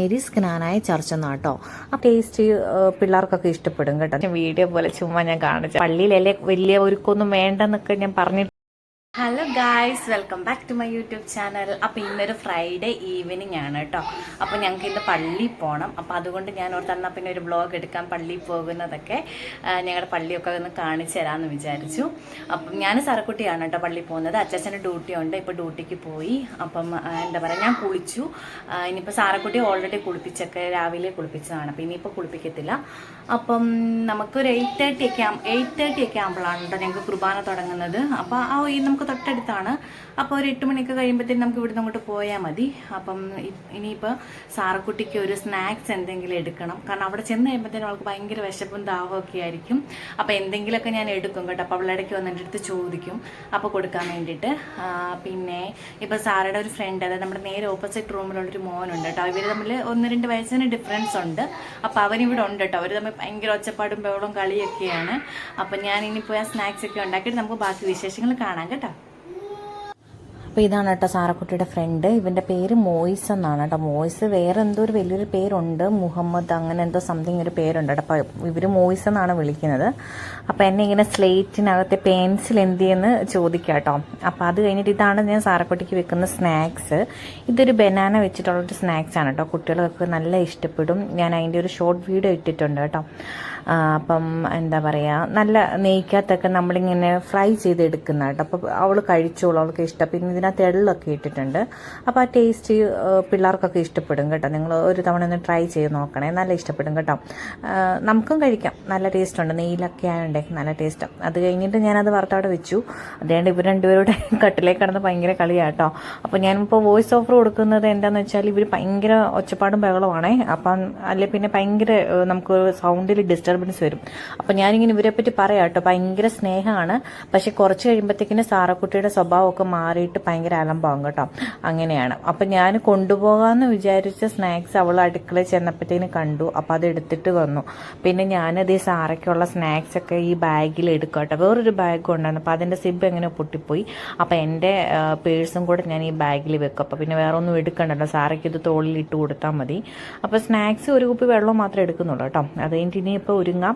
Mary's ജ്ഞാനായ ചർച്ച എന്നാട്ടോ. ആ taste പിള്ളേർക്കൊക്കെ ഇഷ്ടപ്പെടും കേട്ടോ. വീഡിയോ പോലെ ചുമ്മാ ഞാൻ കാണിച്ചു. പള്ളിയിലല്ലേ വലിയ ഒരുക്കൊന്നും വേണ്ടെന്നൊക്കെ ഞാൻ പറഞ്ഞിട്ട്. Hello guys, welcome back to my YouTube channel. അപ്പോൾ ഇന്നൊരു ഫ്രൈഡേ ഈവനിങ് ആണ് കേട്ടോ. അപ്പോൾ ഞങ്ങൾക്ക് ഇന്ന് പള്ളിയിൽ പോകണം. അപ്പോൾ അതുകൊണ്ട് ഞാൻ ഓർത്ത് എന്നാൽ പിന്നെ ഒരു വ്ളോഗ് എടുക്കാൻ പള്ളിയിൽ പോകുന്നതൊക്കെ ഞങ്ങളുടെ പള്ളിയൊക്കെ ഒന്ന് കാണിച്ചു തരാമെന്ന് വിചാരിച്ചു. അപ്പം ഞാൻ സരക്കുട്ടിയാണ് കേട്ടോ പള്ളിയിൽ പോകുന്നത്. അച്ഛന് ഡ്യൂട്ടി ഉണ്ട്, ഇപ്പോൾ ഡ്യൂട്ടിക്ക് പോയി. അപ്പം എന്താ പറയുക, ഞാൻ കുളിച്ചു. ഇനിയിപ്പോൾ സാരക്കുട്ടി ഓൾറെഡി കുളിപ്പിച്ചൊക്കെ രാവിലെ കുളിപ്പിച്ചതാണ്. അപ്പോൾ ഇനിയിപ്പോൾ കുളിപ്പിക്കത്തില്ല. അപ്പം നമുക്കൊരു 8:30 ഒക്കെ ആകുമ്പോഴാണ് കേട്ടോ ഞങ്ങൾക്ക് കുർബാന തുടങ്ങുന്നത്. അപ്പോൾ നമുക്ക് തൊട്ടടുത്താണ്. അപ്പോൾ ഒരു 8 മണിയൊക്കെ കഴിയുമ്പോഴത്തേക്കും നമുക്ക് ഇവിടുന്ന് അങ്ങോട്ട് പോയാൽ മതി. അപ്പം ഇനിയിപ്പോൾ സാറക്കുട്ടിക്ക് ഒരു സ്നാക്സ് എന്തെങ്കിലും എടുക്കണം. കാരണം അവിടെ ചെന്ന് കഴിയുമ്പോഴത്തേനും അവൾക്ക് ഭയങ്കര വിശപ്പും ദാഹമൊക്കെ ആയിരിക്കും. അപ്പോൾ എന്തെങ്കിലുമൊക്കെ ഞാൻ എടുക്കും കേട്ടോ. അപ്പോൾ അവളിടയ്ക്ക് വന്ന് എൻ്റെ അടുത്ത് ചോദിക്കും, അപ്പോൾ കൊടുക്കാൻ വേണ്ടിയിട്ട്. പിന്നെ ഇപ്പോൾ സാറയുടെ ഒരു ഫ്രണ്ട്, അതായത് നമ്മുടെ നേരെ ഓപ്പോസിറ്റ് റൂമിലുള്ളൊരു മോനുണ്ട് കേട്ടോ. ഇവർ തമ്മിൽ 1-2 വയസ്സിന് ഡിഫറൻസ് ഉണ്ട്. അപ്പോൾ അവനിവിടെ ഉണ്ട് കേട്ടോ. അവർ തമ്മിൽ ഭയങ്കര ഒച്ചപ്പാടും ബഹളവും കളിയൊക്കെയാണ്. അപ്പം ഞാൻ ഇനിയിപ്പോൾ ആ സ്നാക്സ് ഒക്കെ ഉണ്ടാക്കിയിട്ട് നമുക്ക് ബാക്കി വിശേഷങ്ങൾ കാണാം കേട്ടോ. അപ്പോൾ ഇതാണ് കേട്ടോ സാറക്കുട്ടിയുടെ ഫ്രണ്ട്. ഇവൻ്റെ പേര് മോയിസ് എന്നാണ് കേട്ടോ. മോയിസ് വേറെ എന്തോ ഒരു വലിയൊരു പേരുണ്ട്, മുഹമ്മദ് അങ്ങനെ എന്തോ സംതിങ് ഒരു പേരുണ്ട് കേട്ടോ. അപ്പോൾ ഇവർ മോയിസ് എന്നാണ് വിളിക്കുന്നത്. അപ്പോൾ എന്നെ ഇങ്ങനെ സ്ലേറ്റിനകത്തെ പെൻസിൽ എന്ത് ചെയ്യുന്നു ചോദിക്കാം കേട്ടോ. അപ്പോൾ അത് കഴിഞ്ഞിട്ട് ഇതാണ് ഞാൻ സാറക്കുട്ടിക്ക് വെക്കുന്ന സ്നാക്സ്. ഇതൊരു ബനാന വെച്ചിട്ടുള്ളൊരു സ്നാക്സ് ആണ് കേട്ടോ. കുട്ടികൾക്ക് നല്ല ഇഷ്ടപ്പെടും. ഞാൻ അതിൻ്റെ ഒരു ഷോർട്ട് വീഡിയോ ഇട്ടിട്ടുണ്ട് കേട്ടോ. അപ്പം എന്താ പറയുക, നല്ല നെയ്ക്കകത്തൊക്കെ നമ്മളിങ്ങനെ ഫ്രൈ ചെയ്തെടുക്കുന്ന കേട്ടോ. അപ്പോൾ അവൾ കഴിച്ചോളൂ, അവൾക്ക് ഇഷ്ടം. പിന്നെ ഇതിനകത്ത് എള്ളൊക്കെ ഇട്ടിട്ടുണ്ട്. അപ്പോൾ ആ ടേസ്റ്റ് പിള്ളേർക്കൊക്കെ ഇഷ്ടപ്പെടും കേട്ടോ. നിങ്ങൾ ഒരു തവണ ഒന്ന് ട്രൈ ചെയ്ത് നോക്കണേ, നല്ല ഇഷ്ടപ്പെടും കേട്ടോ. നമുക്കും കഴിക്കാം, നല്ല ടേസ്റ്റ് ഉണ്ട്. നെയ്യിലൊക്കെ ആയതുകൊണ്ടേ നല്ല ടേസ്റ്റ്. അത് കഴിഞ്ഞിട്ട് ഞാനത് വറുത്തവിടെ വെച്ചു. അതുകൊണ്ട് ഇവർ രണ്ടുപേരുടെ കട്ടിലേക്ക് കിടന്ന് ഭയങ്കര കളിയാട്ടോ. അപ്പോൾ ഞാനിപ്പോൾ വോയിസ് ഓഫർ കൊടുക്കുന്നത് എന്താണെന്ന് വെച്ചാൽ ഇവർ ഭയങ്കര ഒച്ചപ്പാടും ബഹളമാണേ. അപ്പം അല്ലെ പിന്നെ ഭയങ്കര നമുക്ക് സൗണ്ടിൽ ഡിസ്റ്റർബൻസ് വരും. അപ്പം ഞാനിങ്ങനെ ഇവരെ പറ്റി പറയാം കേട്ടോ. ഭയങ്കര സ്നേഹമാണ്. പക്ഷെ കുറച്ച് കഴിയുമ്പോഴത്തേക്കിന് സാറക്കുട്ടിയുടെ സ്വഭാവമൊക്കെ മാറിയിട്ട് ഭയങ്കര അലമ്പാവും കേട്ടോ. അങ്ങനെയാണ്. അപ്പം ഞാൻ കൊണ്ടുപോകാമെന്ന് വിചാരിച്ച സ്നാക്സ് അവൾ അടുക്കളയിൽ ചെന്നപ്പോഴത്തേന് കണ്ടു. അപ്പം അത് എടുത്തിട്ട് വന്നു. പിന്നെ ഞാനത് ഈ സാറയ്ക്കുള്ള സ്നാക്സ് ഒക്കെ ഈ ബാഗിൽ എടുക്കും കേട്ടോ. വേറൊരു ബാഗ് ഉണ്ടായിരുന്നു. അപ്പം അതിൻ്റെ സിബ് എങ്ങനെ പൊട്ടിപ്പോയി. അപ്പം എൻ്റെ പേഴ്സും കൂടെ ഞാൻ ഈ ബാഗിൽ വെക്കും. അപ്പം പിന്നെ വേറെ ഒന്നും എടുക്കണ്ടല്ലോ, സാറയ്ക്ക് ഇത് തോളിൽ ഇട്ട് കൊടുത്താൽ മതി. അപ്പോൾ സ്നാക്സ് ഒരു കുപ്പി വെള്ളം മാത്രമേ എടുക്കുന്നുള്ളൂ കേട്ടോ. അത് കഴിഞ്ഞിട്ട് ഇനിയിപ്പോൾ ഒരുങ്ങാം.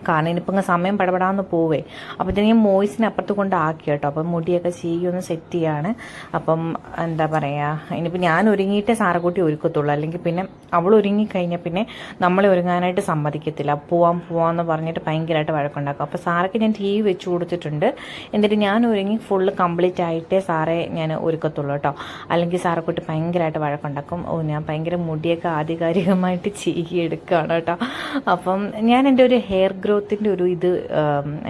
കാരണം ഇനിയിപ്പോൾ സമയം പടപെടാന്ന് പോവേ. അപ്പോൾ ഇതിന് ഞാൻ മോയിസിനെ അപ്പുറത്ത് കൊണ്ട് ആക്കി കേട്ടോ. അപ്പം മുടിയൊക്കെ ഒന്ന് സെറ്റ് ചെയ്യാണ്. അപ്പം എന്താ പറയുക, ഇനിയിപ്പോൾ ഞാൻ ഒരുങ്ങിയിട്ടേ സാറക്കുട്ടി ഒരുക്കത്തുള്ളൂ. അല്ലെങ്കിൽ പിന്നെ അവൾ ഒരുങ്ങിക്കഴിഞ്ഞാൽ പിന്നെ നമ്മളെ ഒരുങ്ങാനായിട്ട് സമ്മതിക്കത്തില്ല. പോവാന്ന് പറഞ്ഞിട്ട് ഭയങ്കരമായിട്ട് വഴക്കുണ്ടാക്കും. അപ്പോൾ സാറയ്ക്ക് ഞാൻ TV വെച്ച് കൊടുത്തിട്ടുണ്ട്. എന്നിട്ട് ഞാൻ ഒരുങ്ങി ഫുള്ള് കംപ്ലീറ്റ് ആയിട്ടേ സാറേ ഞാൻ ഒരുക്കത്തുള്ളൂ കേട്ടോ. അല്ലെങ്കിൽ സാറക്കുട്ടി ഭയങ്കരമായിട്ട് വഴക്കുണ്ടാക്കും. ഞാൻ ഭയങ്കര മുടിയൊക്കെ ആധികാരികമായിട്ട് ചീകിയെടുക്കുകയാണ് കേട്ടോ. അപ്പം ഞാൻ എൻ്റെ ഒരു ഹെയർ ഗ്രോത്തിൻ്റെ ഒരു ഇത്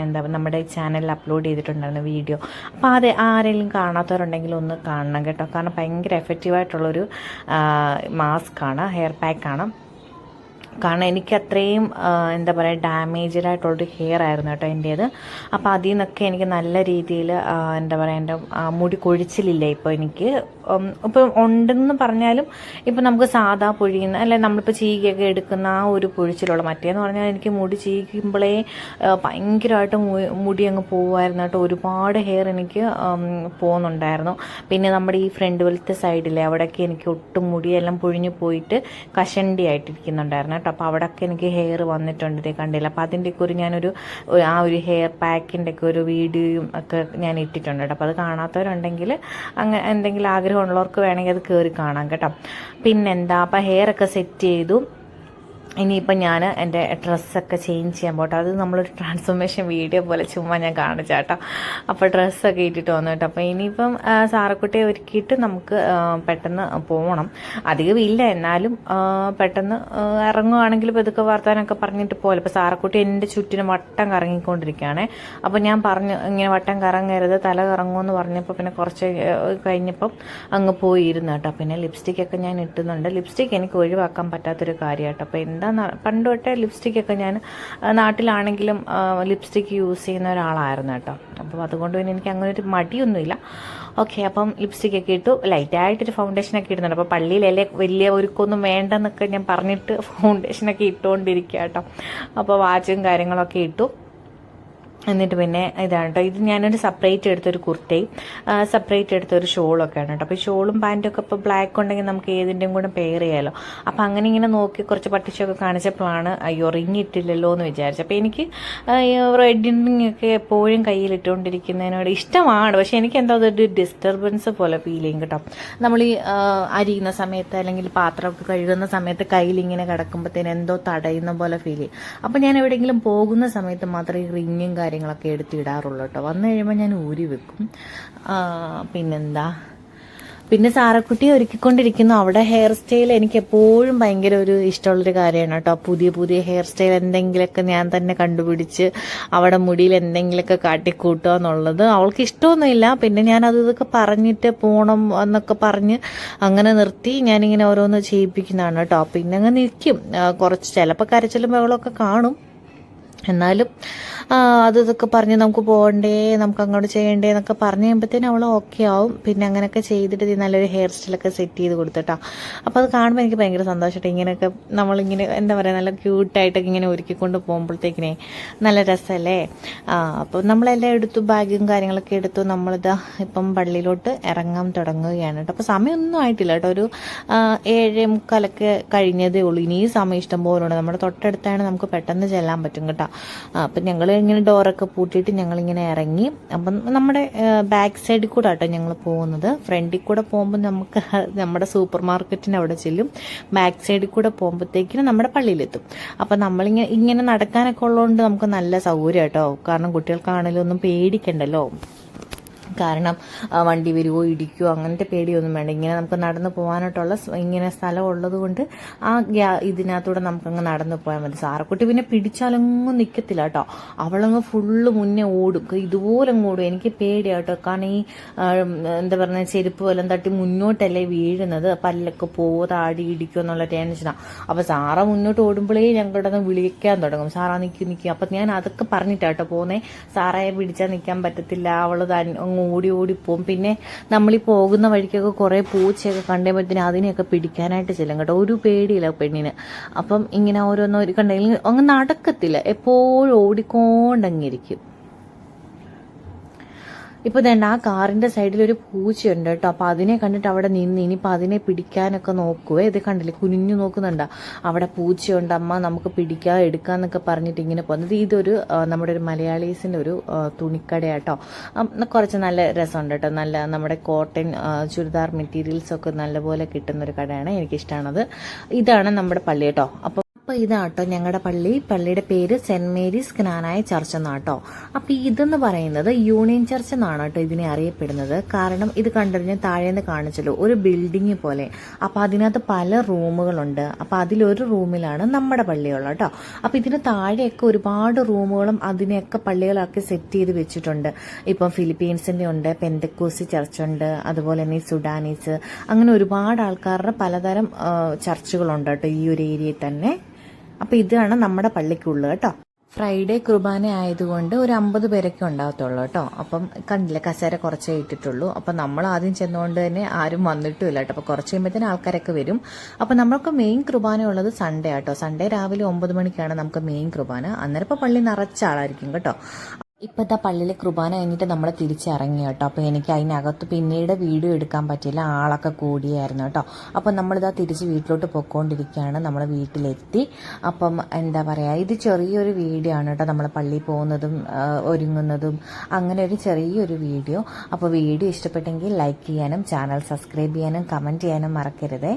എന്താ നമ്മുടെ ചാനലിൽ അപ്ലോഡ് ചെയ്തിട്ടുണ്ടായിരുന്നു വീഡിയോ. അപ്പോൾ അത് ആരെങ്കിലും കാണാത്തവരുണ്ടെങ്കിൽ ഒന്ന് കാണണം കേട്ടോ. കാരണം ഭയങ്കര എഫക്റ്റീവായിട്ടുള്ളൊരു മാസ്കാണ്, ഹെയർ പാക്കാണ്. കാരണം എനിക്ക് അത്രയും എന്താ പറയുക ഡാമേജ്ഡായിട്ടുള്ളൊരു ഹെയർ ആയിരുന്നു കേട്ടോ എൻ്റേത്. അപ്പോൾ അതിൽ നിന്നൊക്കെ എനിക്ക് നല്ല രീതിയിൽ എന്താ പറയുക, എൻ്റെ മുടി കൊഴിച്ചിലില്ല ഇപ്പോൾ എനിക്ക്. ഇപ്പം ഉണ്ടെന്ന് പറഞ്ഞാലും ഇപ്പം നമുക്ക് സാധാ പൊഴിയുന്ന അല്ലെ നമ്മളിപ്പോൾ ചീകിയൊക്കെ എടുക്കുന്ന ആ ഒരു പൊഴിച്ചിലുള്ള. മറ്റേന്ന് പറഞ്ഞാൽ എനിക്ക് മുടി ചീകുമ്പോഴേ ഭയങ്കരമായിട്ട് മുടി അങ്ങ് പോകുമായിരുന്നു കേട്ടോ. ഒരുപാട് ഹെയർ എനിക്ക് പോകുന്നുണ്ടായിരുന്നു. പിന്നെ നമ്മുടെ ഈ ഫ്രണ്ട് വലത്തെ സൈഡിലെ അവിടെയൊക്കെ എനിക്ക് ഒട്ടും മുടിയെല്ലാം പൊഴിഞ്ഞു പോയിട്ട് കഷണ്ടി ആയിട്ടിരിക്കുന്നുണ്ടായിരുന്നു കേട്ടോ. അപ്പോൾ അവിടെയൊക്കെ എനിക്ക് ഹെയർ വന്നിട്ടുണ്ട്, ഇതേ കണ്ടില്ല. അപ്പോൾ അതിൻ്റെയൊക്കെ ഒരു ഞാനൊരു ആ ഒരു ഹെയർ പാക്കിൻ്റെയൊക്കെ ഒരു വീഡിയോയും ഒക്കെ ഞാൻ ഇട്ടിട്ടുണ്ട് കേട്ടോ. അപ്പോൾ അത് കാണാത്തവരുണ്ടെങ്കിൽ അങ്ങനെ എന്തെങ്കിലും ആഗ്രഹമുള്ളവർക്ക് വേണമെങ്കിൽ അത് കയറി കാണാം കേട്ടോ. പിന്നെന്താ, അപ്പോൾ ഹെയർ ഒക്കെ സെറ്റ് ചെയ്തു. ഇനിയിപ്പം ഞാൻ എൻ്റെ ഡ്രസ്സൊക്കെ ചേഞ്ച് ചെയ്യാൻ പോട്ടെ. അത് നമ്മളൊരു ട്രാൻസ്ഫോർമേഷൻ വീഡിയോ പോലെ ചുമ്മാ ഞാൻ കാണിച്ചാട്ടോ. അപ്പോൾ ഡ്രസ്സൊക്കെ ഇട്ടിട്ട് വന്നു കേട്ടോ. അപ്പോൾ ഇനിയിപ്പം സാറക്കുട്ടിയെ ഒരുക്കിയിട്ട് നമുക്ക് പെട്ടെന്ന് പോകണം. അധികം ഇല്ല, എന്നാലും പെട്ടെന്ന് ഇറങ്ങുവാണെങ്കിൽ ഇപ്പോൾ ഇതൊക്കെ വർത്താനൊക്കെ പറഞ്ഞിട്ട് പോലെ. ഇപ്പോൾ സാറക്കുട്ടി എൻ്റെ ചുറ്റിനും വട്ടം കറങ്ങിക്കൊണ്ടിരിക്കുകയാണ്. അപ്പോൾ ഞാൻ പറഞ്ഞു ഇങ്ങനെ വട്ടം കറങ്ങരുത്, തല കറങ്ങുമെന്ന് പറഞ്ഞപ്പോൾ പിന്നെ കുറച്ച് കഴിഞ്ഞപ്പം അങ്ങ് പോയിരുന്നു കേട്ടോ. പിന്നെ ലിപ്സ്റ്റിക്കൊക്കെ ഞാൻ ഇട്ടുന്നുണ്ട്. ലിപ്സ്റ്റിക്ക് എനിക്ക് ഒഴിവാക്കാൻ പറ്റാത്തൊരു കാര്യമാട്ടോ. അപ്പോൾ എന്താ പണ്ട് തൊട്ടേ ലിപ്സ്റ്റിക്കൊക്കെ ഞാൻ നാട്ടിലാണെങ്കിലും ലിപ്സ്റ്റിക്ക് യൂസ് ചെയ്യുന്ന ഒരാളായിരുന്നു കേട്ടോ. അപ്പോൾ അതുകൊണ്ട് പിന്നെ എനിക്ക് അങ്ങനെ ഒരു മടിയൊന്നുമില്ല. ഓക്കെ, അപ്പം ലിപ്സ്റ്റിക്കൊക്കെ ഇട്ടു. ലൈറ്റായിട്ടൊരു ഫൗണ്ടേഷനൊക്കെ ഇടുന്നുണ്ട്. അപ്പോൾ പള്ളിയിലല്ലേ വലിയ ഒരുക്കൊന്നും വേണ്ടെന്നൊക്കെ ഞാൻ പറഞ്ഞിട്ട് ഫൗണ്ടേഷനൊക്കെ ഇട്ടുകൊണ്ടിരിക്കുക കേട്ടോ. അപ്പോൾ വാച്ചും കാര്യങ്ങളൊക്കെ ഇട്ടു. എന്നിട്ട് പിന്നെ ഇതാണ് കേട്ടോ, ഇത് ഞാനൊരു സെപ്പറേറ്റ് എടുത്തൊരു കുർത്തയും സെപ്പറേറ്റ് എടുത്തൊരു ഷോളൊക്കെയാണ് കേട്ടോ. അപ്പോൾ ഈ ഷോളും പാൻറ്റും ഒക്കെ ഇപ്പോൾ ബ്ലാക്ക് ഉണ്ടെങ്കിൽ നമുക്ക് ഏതിൻ്റെയും കൂടെ പെയർ ചെയ്യാമല്ലോ. അപ്പോൾ അങ്ങനെ ഇങ്ങനെ നോക്കി കുറച്ച് പട്ടിച്ചൊക്കെ കാണിച്ചപ്പോഴാണ് അയ്യോ റിങ് ഇട്ടില്ലല്ലോ എന്ന് വിചാരിച്ചു. അപ്പോൾ എനിക്ക് റെഡിങ് ഒക്കെ എപ്പോഴും കയ്യിലിട്ടുകൊണ്ടിരിക്കുന്നതിനോട് ഇഷ്ടമാണ്, പക്ഷേ എനിക്ക് എന്താ അതൊരു ഡിസ്റ്റർബൻസ് പോലെ ഫീൽ ചെയ്യും കേട്ടോ. നമ്മൾ ഈ അരിയുന്ന സമയത്ത് അല്ലെങ്കിൽ പാത്രമൊക്കെ കഴുകുന്ന സമയത്ത് കയ്യിലിങ്ങനെ കിടക്കുമ്പോഴത്തേന് എന്തോ തടയുന്ന പോലെ ഫീൽ ചെയ്യും. അപ്പോൾ ഞാൻ എവിടെയെങ്കിലും പോകുന്ന സമയത്ത് മാത്രമേ ഈ റിങ്ങും കാര്യങ്ങളൊക്കെ എടുത്തിടാറുള്ളൂ കേട്ടോ. വന്നു കഴിയുമ്പോൾ ഞാൻ ഊരി വെക്കും. പിന്നെന്താ, പിന്നെ സാറക്കുട്ടി ഒരുക്കിക്കൊണ്ടിരിക്കുന്നു. അവിടെ ഹെയർ സ്റ്റൈൽ എനിക്ക് എപ്പോഴും ഭയങ്കര ഒരു ഇഷ്ടമുള്ളൊരു കാര്യമാണ് കേട്ടോ. പുതിയ പുതിയ ഹെയർ സ്റ്റൈൽ എന്തെങ്കിലുമൊക്കെ ഞാൻ തന്നെ കണ്ടുപിടിച്ച് അവിടെ മുടിയിൽ എന്തെങ്കിലുമൊക്കെ കാട്ടിക്കൂട്ടുക എന്നുള്ളത് അവൾക്ക് ഇഷ്ടമൊന്നുമില്ല. പിന്നെ ഞാൻ ഇതൊക്കെ പറഞ്ഞിട്ട് പോകണം എന്നൊക്കെ പറഞ്ഞ് അങ്ങനെ നിർത്തി ഞാനിങ്ങനെ ഓരോന്ന് ചെയ്യിപ്പിക്കുന്നതാണ് കേട്ടോ. പിന്നെ അങ്ങ് നിൽക്കും കുറച്ച്, ചിലപ്പോൾ കരച്ചിലും ബഹളമൊക്കെ കാണും. എന്നാലും ഇതൊക്കെ പറഞ്ഞ് നമുക്ക് പോകണ്ടേ, നമുക്ക് അങ്ങോട്ട് ചെയ്യണ്ടേ എന്നൊക്കെ പറഞ്ഞു കഴിയുമ്പോഴത്തേനും അവൾ ഓക്കെ ആവും. പിന്നെ അങ്ങനെയൊക്കെ ചെയ്തിട്ട് നല്ലൊരു ഹെയർ സ്റ്റൈലൊക്കെ സെറ്റ് ചെയ്ത് കൊടുത്തിട്ടാ. അപ്പോൾ അത് കാണുമ്പോൾ എനിക്ക് ഭയങ്കര സന്തോഷമായിട്ട് ഇങ്ങനെയൊക്കെ നമ്മളിങ്ങനെ എന്താ പറയുക നല്ല ക്യൂട്ടായിട്ടൊക്കെ ഇങ്ങനെ ഒരുക്കിക്കൊണ്ട് പോകുമ്പോഴത്തേക്കിനെ നല്ല രസമല്ലേ. അപ്പോൾ നമ്മളെല്ലാം എടുത്തു, ബാഗും കാര്യങ്ങളൊക്കെ എടുത്തു. നമ്മളിതാ ഇപ്പം പള്ളിയിലോട്ട് ഇറങ്ങാൻ തുടങ്ങുകയാണ് കേട്ടോ. അപ്പോൾ സമയമൊന്നും ആയിട്ടില്ല കേട്ടോ, ഒരു 7:45 കഴിഞ്ഞതേ ഉള്ളൂ. ഇനിയും സമയം ഇഷ്ടം പോലെ ഉണ്ട്. നമ്മുടെ തൊട്ടടുത്താണ്, നമുക്ക് പെട്ടെന്ന് ചെല്ലാൻ പറ്റും കേട്ടോ. അപ്പം ഞങ്ങൾ ഇങ്ങനെ ഡോറൊക്കെ പൂട്ടിയിട്ട് ഞങ്ങളിങ്ങനെ ഇറങ്ങി. അപ്പം നമ്മുടെ ബാക്ക് സൈഡിൽ കൂടെ ആട്ടോ ഞങ്ങൾ പോകുന്നത്. ഫ്രണ്ടിൽ കൂടെ പോകുമ്പോൾ നമുക്ക് നമ്മുടെ സൂപ്പർ മാർക്കറ്റിന് അവിടെ ചെല്ലും. ബാക്ക് സൈഡിൽ കൂടെ പോകുമ്പോഴത്തേക്കിനും നമ്മുടെ പള്ളിയിലെത്തും. അപ്പം നമ്മളിങ്ങനെ നടക്കാനൊക്കെ ഉള്ളതുകൊണ്ട് നമുക്ക് നല്ല സൗകര്യം കേട്ടോ. കാരണം കുട്ടികൾക്കാണെങ്കിലും ഒന്നും പേടിക്കണ്ടല്ലോ. കാരണം വണ്ടി വരുമോ ഇടിക്കുമോ അങ്ങനത്തെ പേടിയൊന്നും വേണ്ട. ഇങ്ങനെ നമുക്ക് നടന്നു പോകാനായിട്ടുള്ള ഇങ്ങനെ സ്ഥലം ഉള്ളത് കൊണ്ട് ഇതിനകത്തൂടെ നമുക്കങ്ങ് നടന്നു പോയാൽ മതി. സാറക്കുട്ടി പിന്നെ പിടിച്ചാലൊന്നും നിൽക്കത്തില്ല കേട്ടോ. അവളങ്ങ് ഫുള്ള് മുന്നേ ഓടും, ഇതുപോലെ അങ്ങ് ഓടും. എനിക്ക് പേടിയാട്ടോ, കാരണം ഈ എന്താ പറയുക ചെരുപ്പ് വല്ലതും തട്ടി മുന്നോട്ടല്ലേ വീഴുന്നത്, പല്ലൊക്കെ താടി ഇടിക്കുമോ എന്നുള്ള ടെൻഷനാണ്. അപ്പോൾ സാറ മുന്നോട്ട് ഓടുമ്പോഴേ ഞങ്ങളുടെ ഒന്ന് വിളിക്കാൻ തുടങ്ങും, സാറാ നിൽക്കും. അപ്പം ഞാൻ അതൊക്കെ പറഞ്ഞിട്ടാട്ടോ പോകുന്നേ. സാറയെ പിടിച്ചാൽ നിൽക്കാൻ പറ്റത്തില്ല, അവൾ അങ്ങ് ഓടിപ്പോവും. പിന്നെ നമ്മളീ പോകുന്ന വഴിക്കൊക്കെ കുറേ പൂച്ചയൊക്കെ കണ്ടുമ്പോഴത്തേന് അതിനെയൊക്കെ പിടിക്കാനായിട്ട് ചെല്ലും കേട്ടോ. ഒരു പേടിയില്ല പെണ്ണിന്. അപ്പം ഇങ്ങനെ ഓരോന്നോ കണ്ടെങ്കിൽ അങ്ങ് നടക്കത്തില്ല, എപ്പോഴും ഓടിക്കൊണ്ടങ്ങിരിക്കും. ഇപ്പോൾ തന്നെ ആ കാറിൻ്റെ സൈഡിൽ ഒരു പൂച്ചയുണ്ട് കേട്ടോ. അപ്പോൾ അതിനെ കണ്ടിട്ട് അവിടെ നിന്ന് ഇനിയിപ്പോൾ അതിനെ പിടിക്കാനൊക്കെ നോക്കുവേ. ഇത് കണ്ടില്ലേ, കുനിഞ്ഞു നോക്കുന്നുണ്ടോ, അവിടെ പൂച്ചയുണ്ട് അമ്മ നമുക്ക് പിടിക്കാം എടുക്കാമെന്നൊക്കെ പറഞ്ഞിട്ട് ഇങ്ങനെ പോകുന്നത്. ഇതൊരു നമ്മുടെ ഒരു മലയാളീസിൻ്റെ ഒരു തുണിക്കടയാട്ടോ. കുറച്ച് നല്ല രസമുണ്ട് കേട്ടോ. നല്ല നമ്മുടെ കോട്ടൺ ചുരിദാർ മെറ്റീരിയൽസൊക്കെ നല്ലപോലെ കിട്ടുന്നൊരു കടയാണ്, എനിക്കിഷ്ടമാണത്. ഇതാണ് നമ്മുടെ പള്ളി കേട്ടോ. അപ്പോൾ ഇതാട്ടോ ഞങ്ങളുടെ പള്ളിയുടെ പേര് സെന്റ് മേരീസ് ക്നാനായ ചർച്ച് എന്നാട്ടോ. അപ്പോൾ ഇതെന്ന് പറയുന്നത് യൂണിയൻ ചർച്ച് എന്നാണ് കേട്ടോ ഇതിനെ അറിയപ്പെടുന്നത്. കാരണം ഇത് കണ്ടിരുന്ന താഴേന്ന് കാണിച്ചല്ലോ ഒരു ബിൽഡിംഗ് പോലെ. അപ്പോൾ അതിനകത്ത് പല റൂമുകളുണ്ട്. അപ്പോൾ അതിലൊരു റൂമിലാണ് നമ്മുടെ പള്ളിയുള്ളത് കേട്ടോ. അപ്പോൾ ഇതിന് താഴെയൊക്കെ ഒരുപാട് റൂമുകളും അതിനെയൊക്കെ പള്ളികളൊക്കെ സെറ്റ് ചെയ്ത് വെച്ചിട്ടുണ്ട്. ഇപ്പം ഫിലിപ്പീൻസിൻ്റെ ഉണ്ട്, പെന്തക്കോസ്തി ചർച്ചുണ്ട്, അതുപോലെ തന്നെ സുഡാനീസ്, അങ്ങനെ ഒരുപാട് ആൾക്കാരുടെ പലതരം ചർച്ചുകളുണ്ട് കേട്ടോ ഈ ഒരു ഏരിയയിൽ തന്നെ. അപ്പോൾ ഇതാണ് നമ്മുടെ പള്ളിക്കുള്ളത് കേട്ടോ. ഫ്രൈഡേ കുർബാന ആയതുകൊണ്ട് ഒരു 50 പേരൊക്കെ ഉണ്ടാകത്തുള്ളൂ കേട്ടോ. അപ്പം കണ്ടില്ല, കസേര കുറച്ചേ ഇട്ടിട്ടുള്ളൂ. അപ്പം നമ്മൾ ആദ്യം ചെന്നുകൊണ്ട് തന്നെ ആരും വന്നിട്ടുമില്ല കേട്ടോ. അപ്പോൾ കുറച്ച് കഴിയുമ്പോഴത്തേന് ആൾക്കാരൊക്കെ വരും. അപ്പം നമ്മൾക്ക് മെയിൻ കുർബാന ഉള്ളത് സൺഡേ ആട്ടോ. സൺഡേ രാവിലെ 9 മണിക്കാണ് നമുക്ക് മെയിൻ കുർബാന. അന്നേരം ഇപ്പോൾ പള്ളി നിറച്ച ആളായിരിക്കും കേട്ടോ. ഇപ്പോഴത്തെ പള്ളിയിലെ കുർബാന കഴിഞ്ഞിട്ട് നമ്മൾ തിരിച്ചിറങ്ങി കേട്ടോ. അപ്പോൾ എനിക്ക് അതിനകത്ത് പിന്നീട് വീഡിയോ എടുക്കാൻ പറ്റില്ല, ആളൊക്കെ കൂടിയായിരുന്നു കേട്ടോ. അപ്പം നമ്മളിതാ തിരിച്ച് വീട്ടിലോട്ട് പോയിക്കൊണ്ടിരിക്കുകയാണ്. നമ്മൾ വീട്ടിലെത്തി. അപ്പം എന്താ പറയുക, ഇത് ചെറിയൊരു വീഡിയോ ആണ് കേട്ടോ. നമ്മൾ പള്ളിയിൽ പോകുന്നതും ഒരുങ്ങുന്നതും അങ്ങനെ ഒരു ചെറിയൊരു വീഡിയോ. അപ്പോൾ വീഡിയോ ഇഷ്ടപ്പെട്ടെങ്കിൽ ലൈക്ക് ചെയ്യാനും ചാനൽ സബ്സ്ക്രൈബ് ചെയ്യാനും കമൻറ്റ് ചെയ്യാനും മറക്കരുതേ.